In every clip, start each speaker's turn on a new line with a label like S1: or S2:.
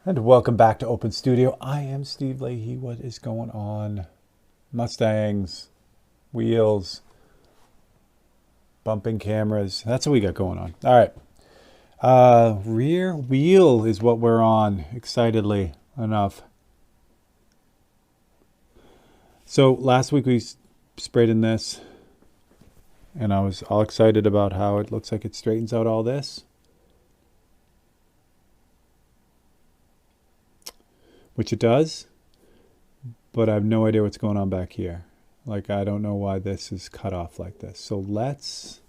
S1: And welcome back to Open Studio. I am Steve Leahy. What is going on? Mustangs, wheels, bumping cameras. That's what we got going on. All right. Rear wheel is what we're on, excitedly enough. So last week we sprayed in this, and I was all excited about how it looks like it straightens out all this. Which it does, but I have no idea what's going on back here. Like, I don't know why this is cut off like this. So let's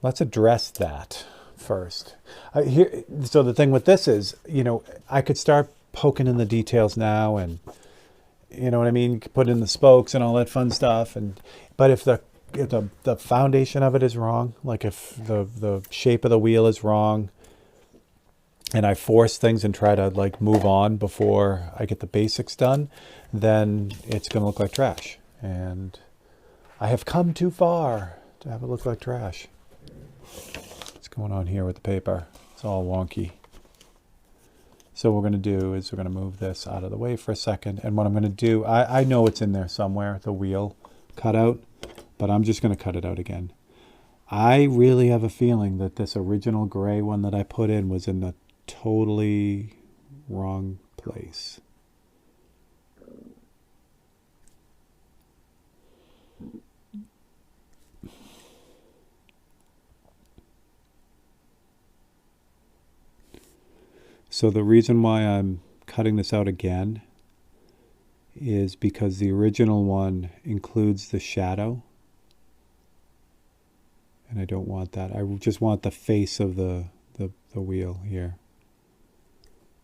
S1: address that first. So the thing with this is, I could start poking in the details now, and you know what I mean, put in the spokes and all that fun stuff. But if the foundation of it is wrong, like if the shape of the wheel is wrong, and I force things and try to like move on before I get the basics done, then it's going to look like trash. And I have come too far to have it look like trash. What's going on here with the paper? It's all wonky. So what we're going to do is we're going to move this out of the way for a second. And what I'm going to do, I know it's in there somewhere, the wheel cutout, but I'm just going to cut it out again. I really have a feeling that this original gray one that I put in was in the totally wrong place. So the reason why I'm cutting this out again is because the original one includes the shadow, and I don't want that. I just want the face of the wheel here.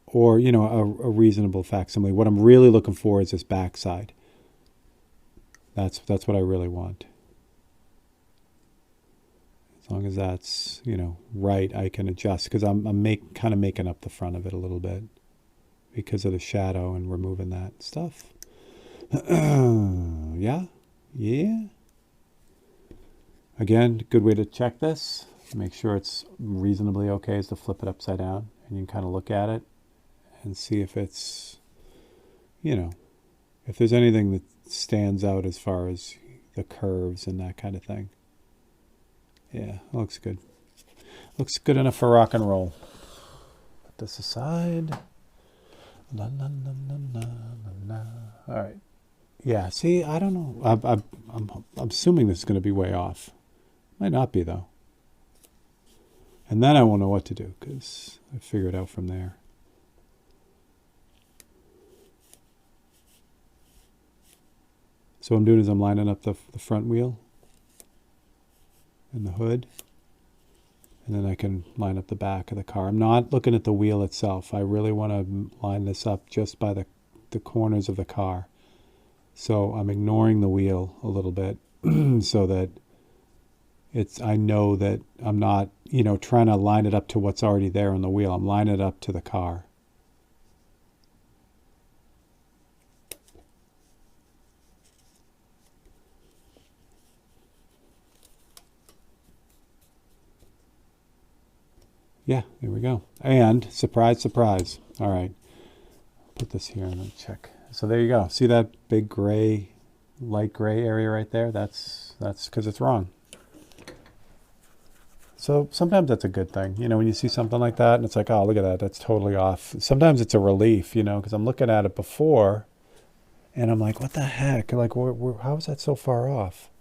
S1: Or, a reasonable facsimile. What I'm really looking for is this backside. That's what I really want. As long as that's, right, I can adjust. Because I'm kind of making up the front of it a little bit. Because of the shadow and removing that stuff. Yeah? Again, good way to check this. Make sure it's reasonably okay is to flip it upside down. And you can kind of look at it and see if it's, if there's anything that stands out as far as the curves and that kind of thing. Yeah, looks good. Looks good enough for rock and roll. Put this aside. La, la, la, la, la, la. All right. Yeah, see, I don't know. I'm assuming this is going to be way off. Might not be, though. And then I won't know what to do because I figure it out from there. So what I'm doing is I'm lining up the front wheel and the hood, and then I can line up the back of the car. I'm not looking at the wheel itself. I really want to line this up just by the corners of the car. So I'm ignoring the wheel a little bit so that I know that I'm not, trying to line it up to what's already there on the wheel. I'm lining it up to the car. Yeah, there we go. And surprise, surprise. All right. Put this here and then check. So there you go. See that big gray, light gray area right there? That's because it's wrong. So sometimes that's a good thing. When you see something like that and it's like, oh, look at that. That's totally off. Sometimes it's a relief, because I'm looking at it before and I'm like, what the heck? Like, how is that so far off?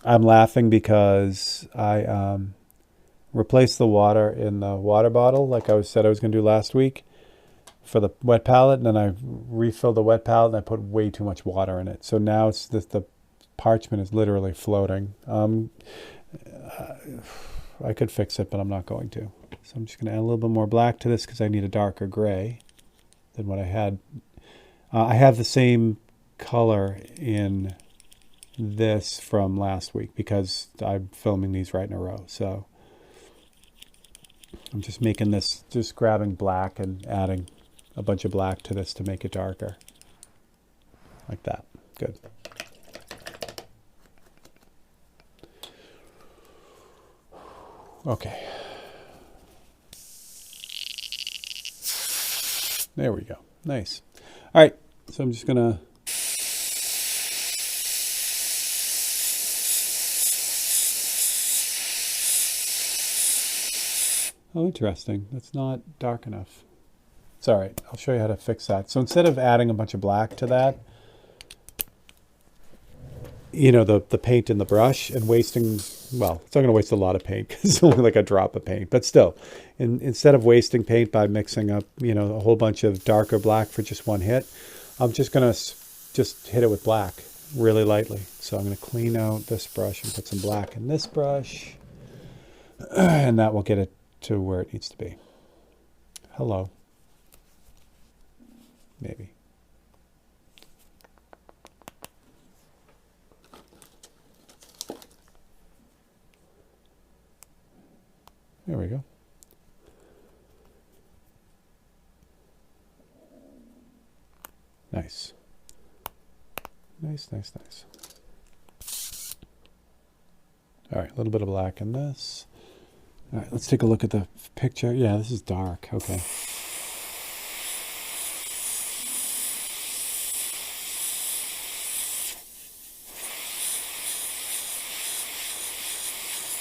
S1: I'm laughing because I replaced the water in the water bottle like I said I was going to do last week for the wet palette, and then I refilled the wet palette and I put way too much water in it. So now it's the parchment is literally floating. I could fix it, but I'm not going to. So I'm just going to add a little bit more black to this because I need a darker gray than what I had. I have the same color in this from last week because I'm filming these right in a row. So I'm just making this, just grabbing black and adding a bunch of black to this to make it darker. Like that. Good. Okay. There we go. Nice. All right. So I'm just going to... Oh, interesting. That's not dark enough. It's all right. I'll show you how to fix that. So instead of adding a bunch of black to that, you know, the paint in the brush and wasting, well, it's not going to waste a lot of paint because it's only like a drop of paint. But still, instead of wasting paint by mixing up, you know, a whole bunch of darker black for just one hit, I'm just going to just hit it with black really lightly. So I'm going to clean out this brush and put some black in this brush. And that will get it to where it needs to be. Hello. Maybe. There we go. Nice. Nice, nice, nice. All right, a little bit of black in this. All right, let's take a look at the picture. Yeah, this is dark. Okay.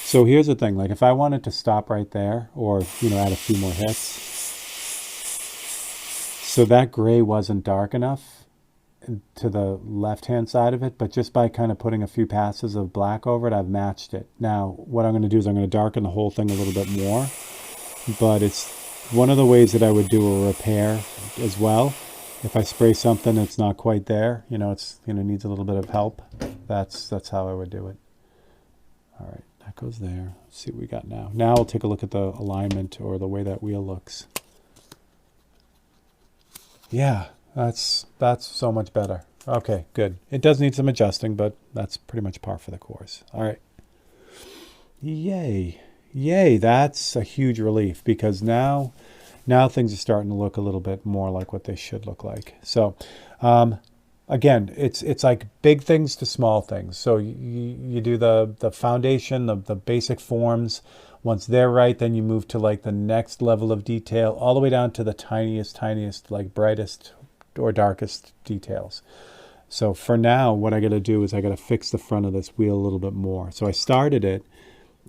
S1: So here's the thing, like if I wanted to stop right there or, you know, add a few more hits. So that gray wasn't dark enough to the left-hand side of it, but just by kind of putting a few passes of black over it, I've matched it. Now, what I'm going to do is I'm going to darken the whole thing a little bit more, but it's one of the ways that I would do a repair as well. If I spray something that's not quite there, you know, it's, you know, needs a little bit of help. That's how I would do it. All right. That goes there. Let's see what we got now. Now we'll take a look at the alignment or the way that wheel looks. Yeah, that's so much better. Okay, good. It does need some adjusting, but that's pretty much par for the course. All right. Yay. Yay, that's a huge relief because now things are starting to look a little bit more like what they should look like. So, again, it's like big things to small things. So you do the foundation, the basic forms. Once they're right, then you move to like the next level of detail, all the way down to the tiniest, like brightest or darkest details. So for now, what I got to do is I got to fix the front of this wheel a little bit more. So I started it.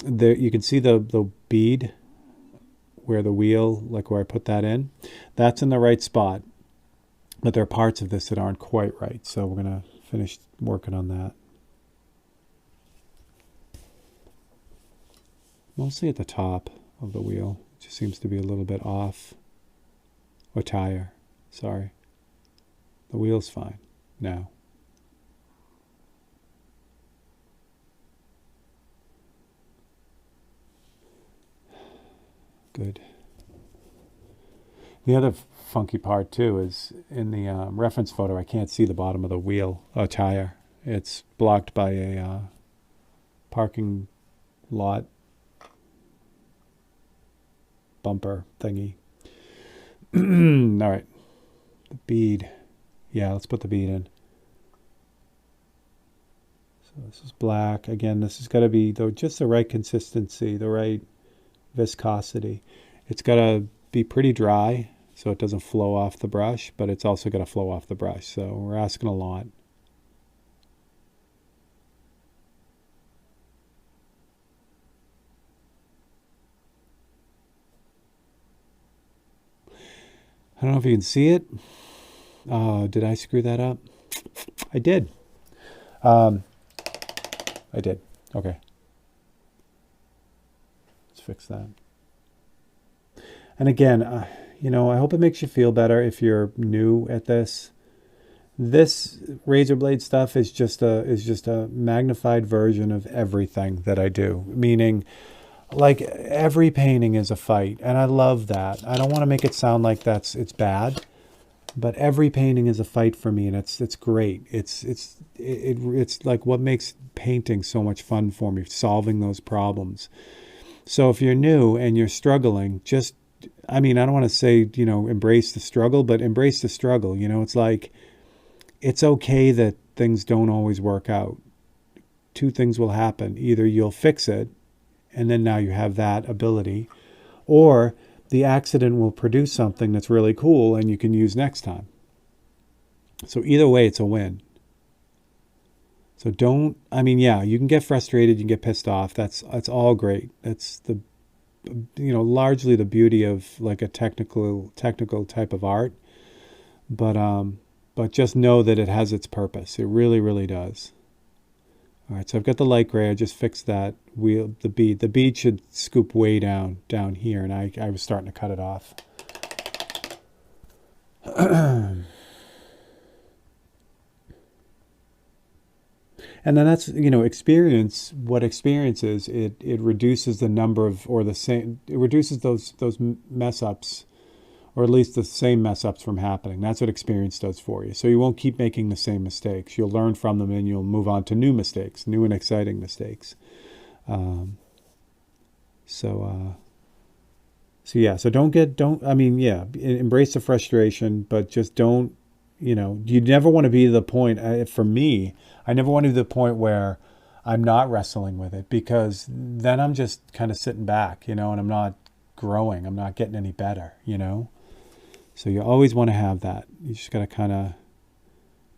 S1: There, you can see the bead where the wheel, like where I put that in. That's in the right spot. But there are parts of this that aren't quite right, so we're going to finish working on that. Mostly at the top of the wheel. It just seems to be a little bit off. Or tire, sorry. The wheel's fine now. Good. The other funky part too is in the reference photo I can't see the bottom of the wheel tire. It's blocked by a parking lot bumper thingy. All right, the bead. Yeah, let's put the bead in. So this is black. Again, this has got to be just the right consistency, the right viscosity. It's got to be pretty dry so it doesn't flow off the brush, but it's also got to flow off the brush. So we're asking a lot. I don't know if you can see it. Did I screw that up? I did. I did. Okay. Let's fix that. And again, you know, I hope it makes you feel better if you're new at this. This razor blade stuff is just a magnified version of everything that I do. Meaning, like every painting is a fight, and I love that. I don't want to make it sound like it's bad, but every painting is a fight for me, and it's great. It's like what makes painting so much fun for me, solving those problems. So if you're new and you're struggling, I mean, I don't want to say, you know, embrace the struggle, but embrace the struggle. You know, it's like, it's okay that things don't always work out. Two things will happen. Either you'll fix it and then now you have that ability. Or the accident will produce something that's really cool and you can use next time. So either way, it's a win. So don't, I mean, yeah, you can get frustrated, you can get pissed off. That's all great. That's the, largely the beauty of like a technical type of art. But just know that it has its purpose. It really, really does. All right, so I've got the light gray. I just fixed that wheel, the bead. The bead should scoop way down here, and I was starting to cut it off. And then that's, experience. What experience is, it reduces the number of, or the same, it reduces those mess ups, or at least the same mess ups from happening. That's what experience does for you. So you won't keep making the same mistakes. You'll learn from them and you'll move on to new mistakes, new and exciting mistakes. So yeah, so embrace the frustration, but just don't, you never want to be to the point, for me, I never want to be to the point where I'm not wrestling with it, because then I'm just kind of sitting back, and I'm not growing. I'm not getting any better, So you always want to have that. You just got to kind of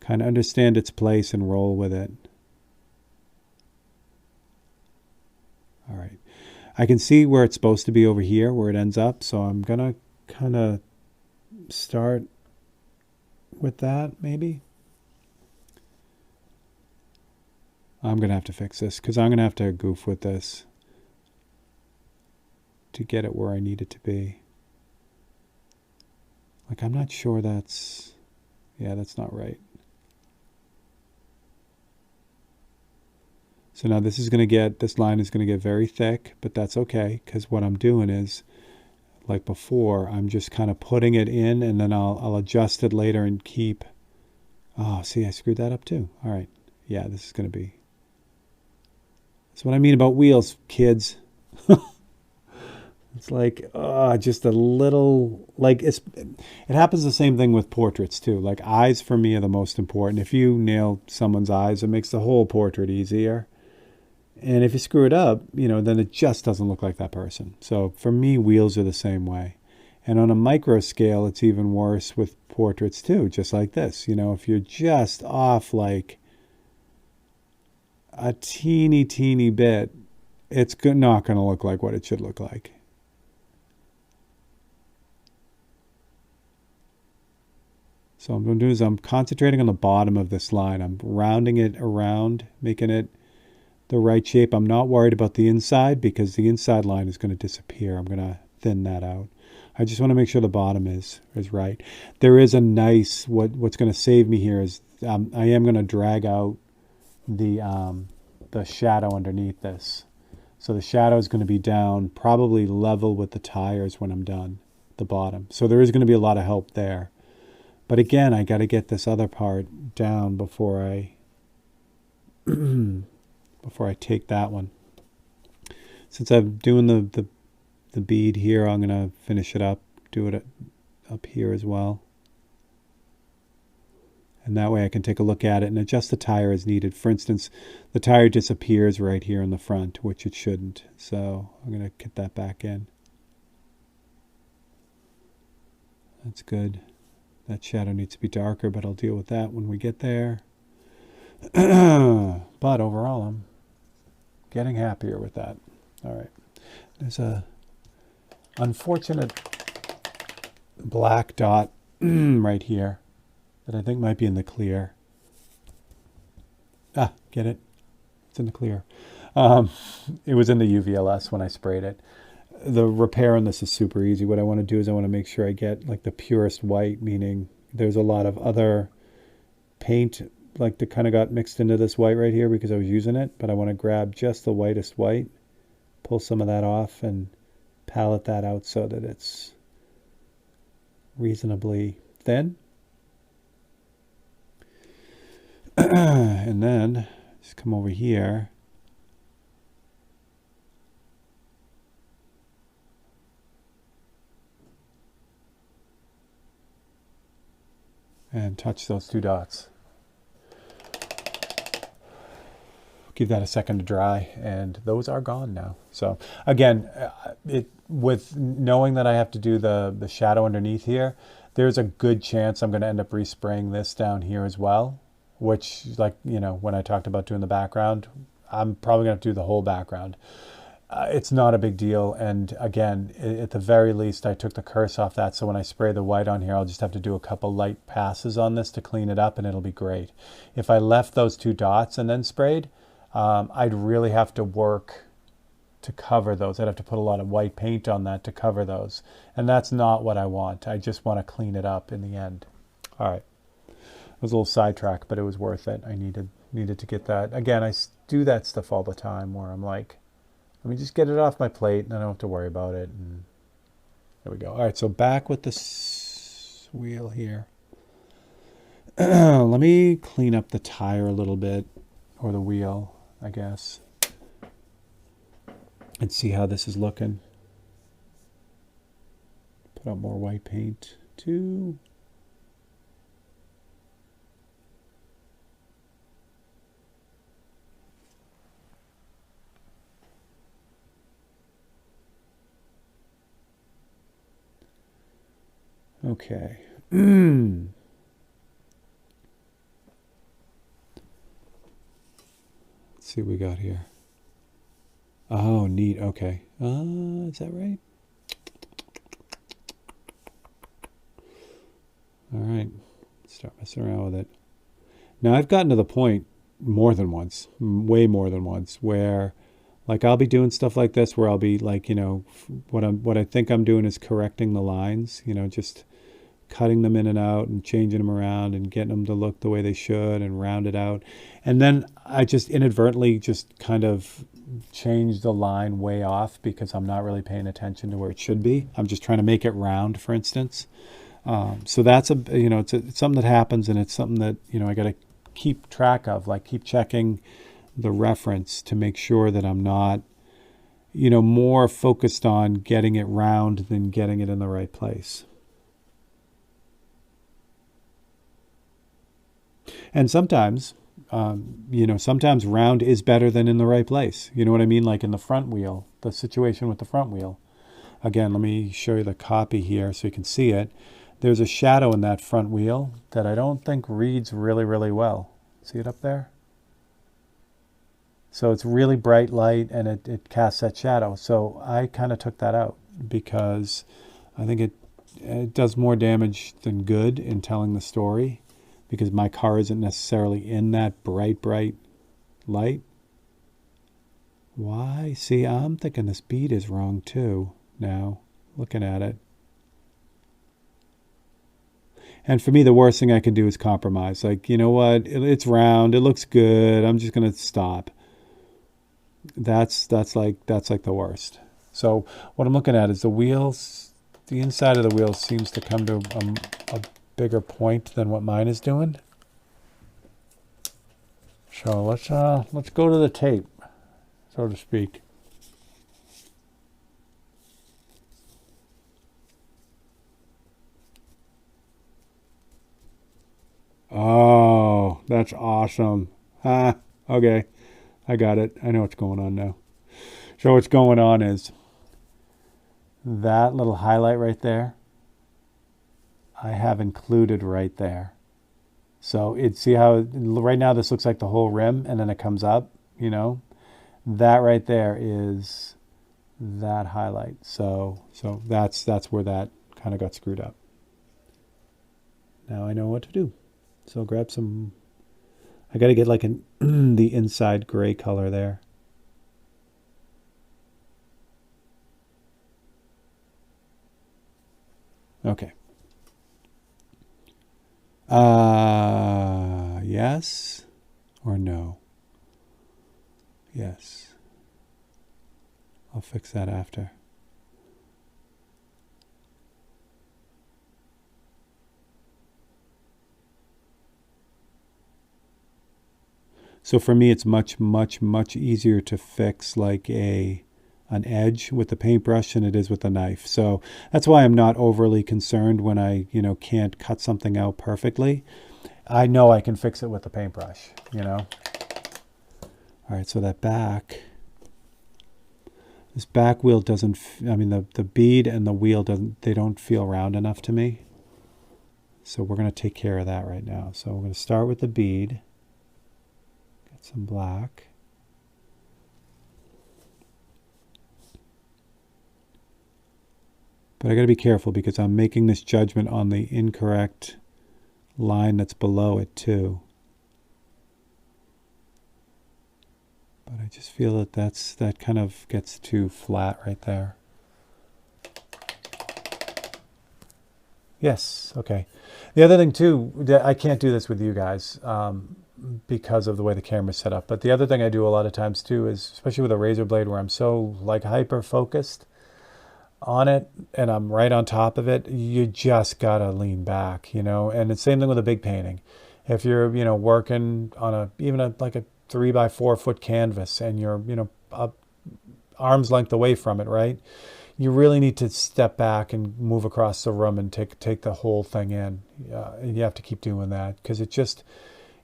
S1: understand its place and roll with it. All right. I can see where it's supposed to be over here, where it ends up. So I'm going to kind of start with that, maybe. I'm going to have to fix this, because I'm going to have to goof with this to get it where I need it to be. Like, I'm not sure that's not right. So now this line is going to get very thick, but that's okay, because what I'm doing is, like before, I'm just kind of putting it in, and then I'll adjust it later and keep. Oh, see, I screwed that up too. All right. Yeah, this is going to be. That's what I mean about wheels, kids. It's like, just a little, like, it happens the same thing with portraits too. Like, eyes for me are the most important. If you nail someone's eyes, it makes the whole portrait easier. And if you screw it up, then it just doesn't look like that person. So for me, wheels are the same way. And on a micro scale, it's even worse with portraits too, just like this. If you're just off like a teeny bit, it's not going to look like what it should look like. So what I'm going to do is I'm concentrating on the bottom of this line. I'm rounding it around, making it the right shape. I'm not worried about the inside, because the inside line is going to disappear. I'm going to thin that out. I just want to make sure the bottom is right. There is a nice, what's going to save me here is I am going to drag out the shadow underneath this. So the shadow is going to be down, probably level with the tires when I'm done, the bottom. So there is going to be a lot of help there. But again, I got to get this other part down before I take that one. Since I'm doing the bead here, I'm going to finish it up, do it up here as well. And that way I can take a look at it and adjust the tire as needed. For instance, the tire disappears right here in the front, which it shouldn't. So I'm going to get that back in. That's good. That shadow needs to be darker, but I'll deal with that when we get there. But overall, I'm getting happier with that. All right. There's a unfortunate black dot right here that I think might be in the clear. Get it? It's in the clear. It was in the UVLS when I sprayed it. The repair on this is super easy. What I want to do is I want to make sure I get like the purest white, meaning there's a lot of other paint like that kind of got mixed into this white right here because I was using it, but I want to grab just the whitest white, pull some of that off and palette that out so that it's reasonably thin. And then just come over here and touch those two dots. give that a second to dry, and those are gone now. So again, with knowing that I have to do the shadow underneath here, there's a good chance I'm going to end up respraying this down here as well, which, like, you know, when I talked about doing the background, I'm probably going to do the whole background. It's not a big deal, and again, at the very least, I took the curse off that, so when I spray the white on here, I'll just have to do a couple light passes on this to clean it up, and it'll be great. If I left those 2 dots and then sprayed, I'd really have to work to cover those. I'd have to put a lot of white paint on that to cover those, and that's not what I want. I just want to clean it up in the end. All right, it was a little sidetrack, but it was worth it. I needed to get that. Again, I do that stuff all the time where I'm like, let me just get it off my plate and I don't have to worry about it. And there we go. All right, so back with this wheel here. Let me clean up the tire a little bit, or the wheel, I guess, and see how this is looking. Put on more white paint too. Okay. Let's see what we got here. Oh, neat. Okay. Is that right? All right. Start messing around with it. Now, I've gotten to the point more than once, way more than once, where, like, I'll be doing stuff like this where I'll be like, you know, what I think I'm doing is correcting the lines, you know, just cutting them in and out and changing them around and getting them to look the way they should and round it out. And then I just inadvertently just kind of change the line way off because I'm not really paying attention to where it should be. I'm just trying to make it round, for instance. So that's it's something that happens, and it's something that, you know, I got to keep track of, like keep checking the reference to make sure that I'm not, you know, more focused on getting it round than getting it in the right place. And sometimes, you know, sometimes round is better than in the right place. You know what I mean? Like in the front wheel, the situation with the front wheel. Again, let me show you the copy here so you can see it. There's a shadow in that front wheel that I don't think reads really, really well. See it up there? So it's really bright light, and it casts that shadow. So I kind of took that out because I think it does more damage than good in telling the story, because my car isn't necessarily in that bright light. Why? See, I'm thinking this bead is wrong too now, looking at it. And for me, the worst thing I can do is compromise. Like, you know what? It's round. It looks good. I'm just going to stop. That's like the worst. So what I'm looking at is the wheels. The inside of the wheel seems to come to a bigger point than what mine is doing. So let's go to the tape, so to speak. Oh, that's awesome. Okay. I got it. I know what's going on now. So what's going on is that little highlight right there, I have included right there. So see how right now this looks like the whole rim, and then it comes up, you know? That right there is that highlight. So that's where that kind of got screwed up. Now I know what to do. So grab some, I got to get like the inside gray color there. Okay. Yes or no? Yes. I'll fix that after. So for me, it's much easier to fix like an edge with the paintbrush than it is with a knife. So that's why I'm not overly concerned when I, you know, can't cut something out perfectly. I know I can fix it with the paintbrush, you know. All All right, so that back, this back wheel doesn't, I mean, the bead and the wheel they don't feel round enough to me. So we're going to take care of that right now. So we're going to start with the bead. Get some black. But I got to be careful because I'm making this judgment on the incorrect line that's below it too. But I just feel that that kind of gets too flat right there. Yes, okay. The other thing too, I can't do this with you guys because of the way the camera's set up. But the other thing I do a lot of times too is, especially with a razor blade where I'm so like hyper focused on it and I'm right on top of it, you just gotta lean back, you know. And it's the same thing with a big painting. If you're, you know, working on like a 3x4 foot canvas and you're, you know, arm's length away from it, right? You really need to step back and move across the room and take the whole thing in. You have to keep doing that because it just,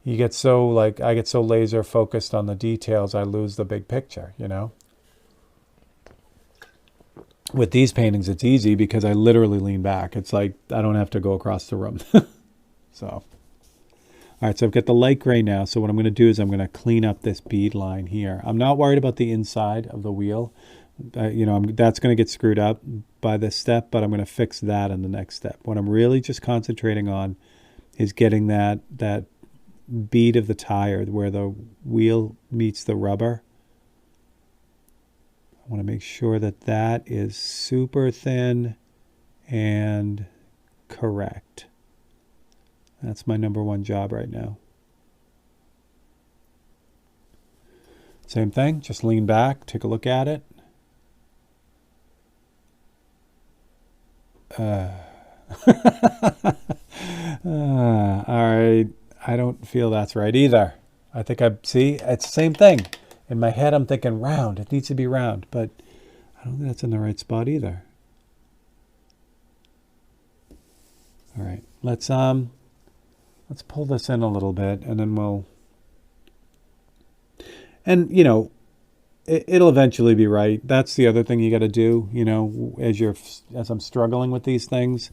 S1: you get so like, I get so laser focused on the details, I lose the big picture, you know? With these paintings, it's easy because I literally lean back. It's like, I don't have to go across the room. So, all right, so I've got the light gray now. So what I'm going to do is I'm going to clean up this bead line here. I'm not worried about the inside of the wheel. You know, that's going to get screwed up by this step, but I'm going to fix that in the next step. What I'm really just concentrating on is getting that bead of the tire where the wheel meets the rubber. I want to make sure that that is super thin and correct. That's my number one job right now. Same thing, just lean back, take a look at it. All right, I don't feel that's right either. I think see, it's the same thing. In my head, I'm thinking round. It needs to be round, but I don't think that's in the right spot either. All right, let's pull this in a little bit, and then we'll. And you know, it'll eventually be right. That's the other thing you got to do. You know, as I'm struggling with these things,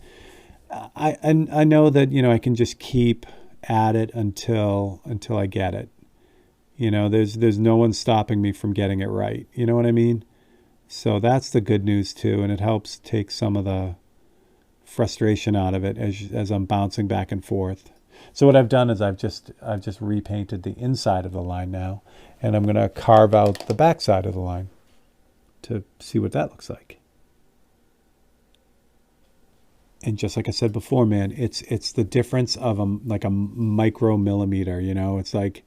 S1: I know that, you know, I can just keep at it until I get it. You know, there's no one stopping me from getting it right. You know what I mean? So that's the good news too, and it helps take some of the frustration out of it as I'm bouncing back and forth. So what I've done is I've just repainted the inside of the line now, and I'm going to carve out the back side of the line to see what that looks like. And just like I said before, man, it's the difference of like a micromillimeter, you know. It's like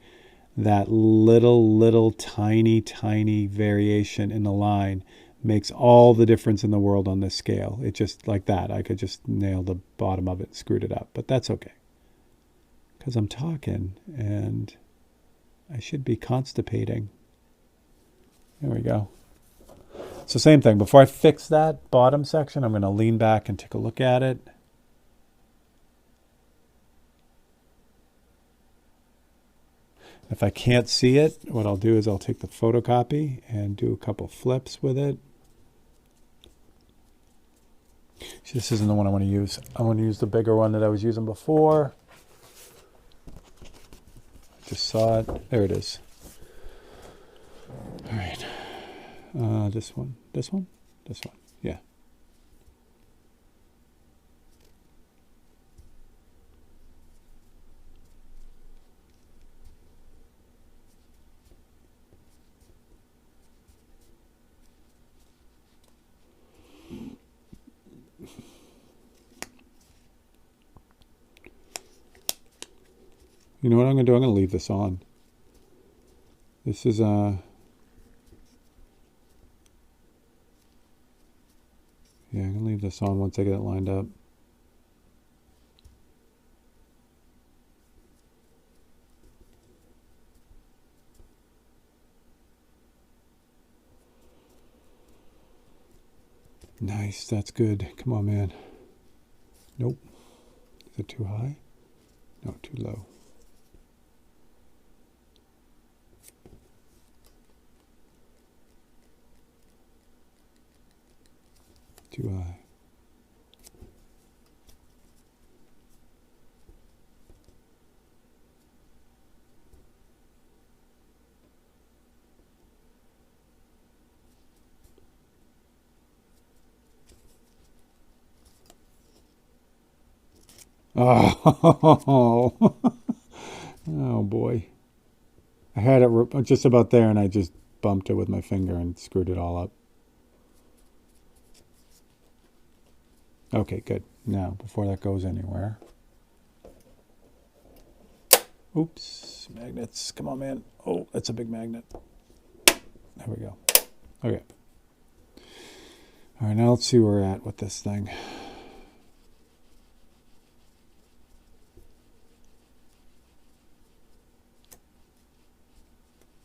S1: that little tiny variation in the line makes all the difference in the world on this scale. It just like that. I could just nail the bottom of it and screwed it up, but that's okay. Because I'm talking and I should be constipating. There we go. So same thing. Before I fix that bottom section, I'm going to lean back and take a look at it. If I can't see it, what I'll do is I'll take the photocopy and do a couple flips with it. This isn't the one I want to use. I want to use the bigger one that I was using before. I just saw it. There it is. All right. This one. Yeah. You know what I'm going to do? I'm going to leave this on. This is yeah, I'm going to leave this on once I get it lined up. Nice, that's good. Come on, man. Nope. Is it too high? No, too low. too high. Oh, oh boy. I had it just about there and I just bumped it with my finger and screwed it all up. Okay, good. Now, before that goes anywhere. Oops, magnets. Come on, man. Oh, that's a big magnet. There we go. Okay. All right, now let's see where we're at with this thing.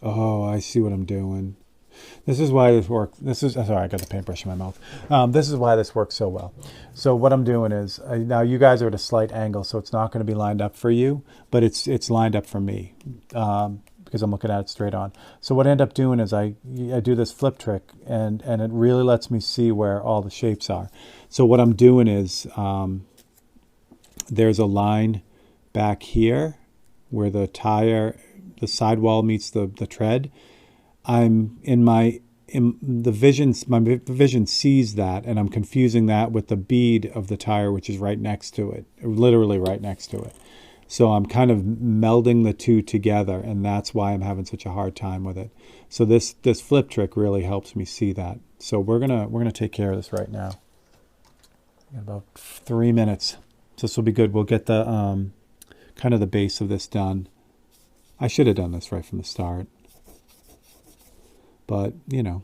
S1: Oh, I see what I'm doing. This is why this works. Sorry, I got the paintbrush in my mouth. This is why this works so well. So what I'm doing is, now you guys are at a slight angle, so it's not going to be lined up for you, but it's lined up for me because I'm looking at it straight on. So what I end up doing is I do this flip trick, and it really lets me see where all the shapes are. So what I'm doing is there's a line back here where the sidewall meets the tread. I'm my vision sees that, and I'm confusing that with the bead of the tire, which is right next to it, literally right next to it. So I'm kind of melding the two together, and that's why I'm having such a hard time with it. So this flip trick really helps me see that. So we're gonna take care of this right now. In about 3 minutes. So this will be good. We'll get the kind of the base of this done. I should have done this right from the start. But, you know,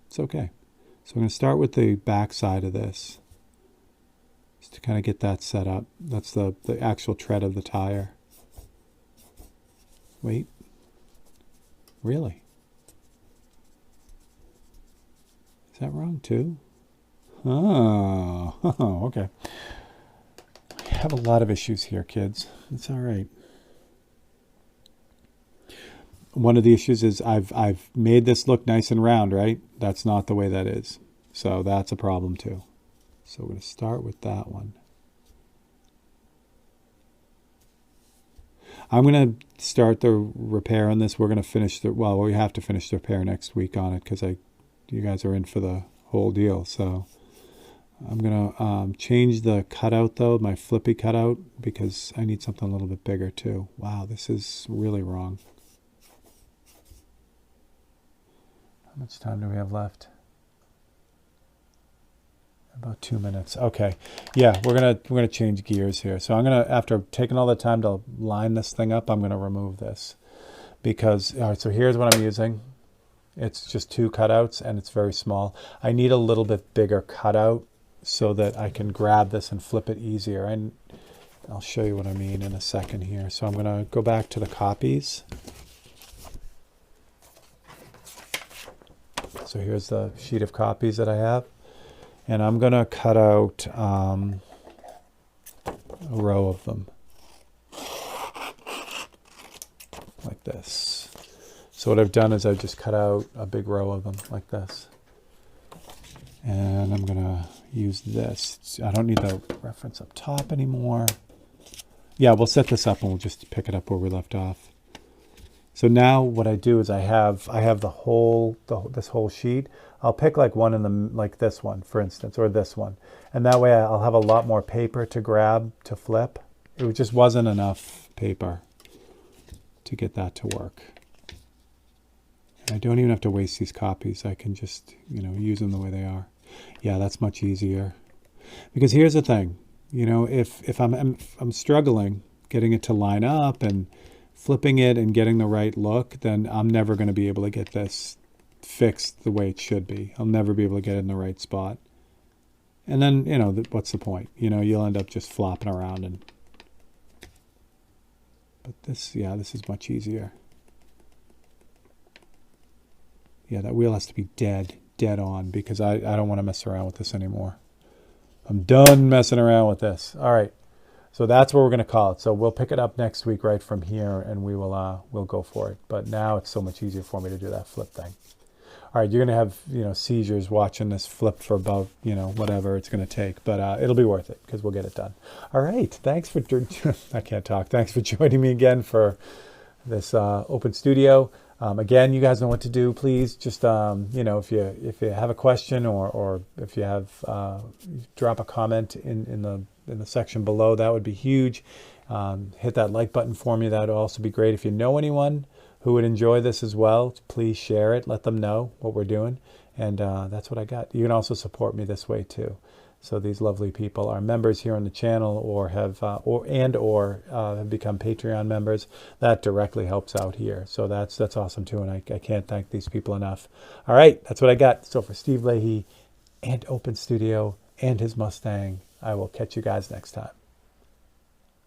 S1: it's okay. So I'm going to start with the back side of this, just to kind of get that set up. That's the actual tread of the tire. Wait. Really? Is that wrong too? Oh, okay. I have a lot of issues here, kids. It's all right. One of the issues is I've made this look nice and round, right? That's not the way that is. So that's a problem too. So we're going to start with that one. I'm going to start the repair on this. We're going to finish we have to finish the repair next week on it because you guys are in for the whole deal. So I'm going to change the cutout though, my flippy cutout, because I need something a little bit bigger too. Wow, this is really wrong. How much time do we have left? About 2 minutes. Okay. Yeah, we're gonna change gears here. So I'm gonna, after taking all the time to line this thing up, I'm gonna remove this. Because, all right, so here's what I'm using. It's just 2 cutouts and it's very small. I need a little bit bigger cutout so that I can grab this and flip it easier. And I'll show you what I mean in a second here. So I'm gonna go back to the copies. So here's the sheet of copies that I have. And I'm going to cut out a row of them. Like this. So what I've done is I've just cut out a big row of them like this. And I'm going to use this. I don't need the reference up top anymore. Yeah, we'll set this up and we'll just pick it up where we left off. So now what I do is I have this whole sheet. I'll pick like one in the, like this one, for instance, or this one. And that way I'll have a lot more paper to grab, to flip. It just wasn't enough paper to get that to work. And I don't even have to waste these copies. I can just, use them the way they are. Yeah, that's much easier. Because here's the thing, if I'm struggling getting it to line up and flipping it and getting the right look, then I'm never going to be able to get this fixed the way it should be. I'll never be able to get it in the right spot. And then, what's the point? You'll end up just flopping around. But this is much easier. Yeah, that wheel has to be dead on, because I don't want to mess around with this anymore. I'm done messing around with this. All right. So that's what we're going to call it. So we'll pick it up next week right from here, and we'll go for it. But now it's so much easier for me to do that flip thing. all right, you're going to have, you know, seizures watching this flip for about, you know, whatever it's going to take. But it'll be worth it because we'll get it done. All right. Thanks for, I can't talk. Thanks for joining me again for this open studio. Again, you guys know what to do. Please just, you know, if you have a question or if you have, drop a comment in the section below, that would be huge. Hit that like button for me. That would also be great. If you know anyone who would enjoy this as well, please share it. Let them know what we're doing. And that's what I got. You can also support me this way too. So these lovely people are members here on the channel or have have become Patreon members. That directly helps out here. So that's awesome too. And I can't thank these people enough. All right, that's what I got. So for Steve Leahy and Open Studio and his Mustang, I will catch you guys next time.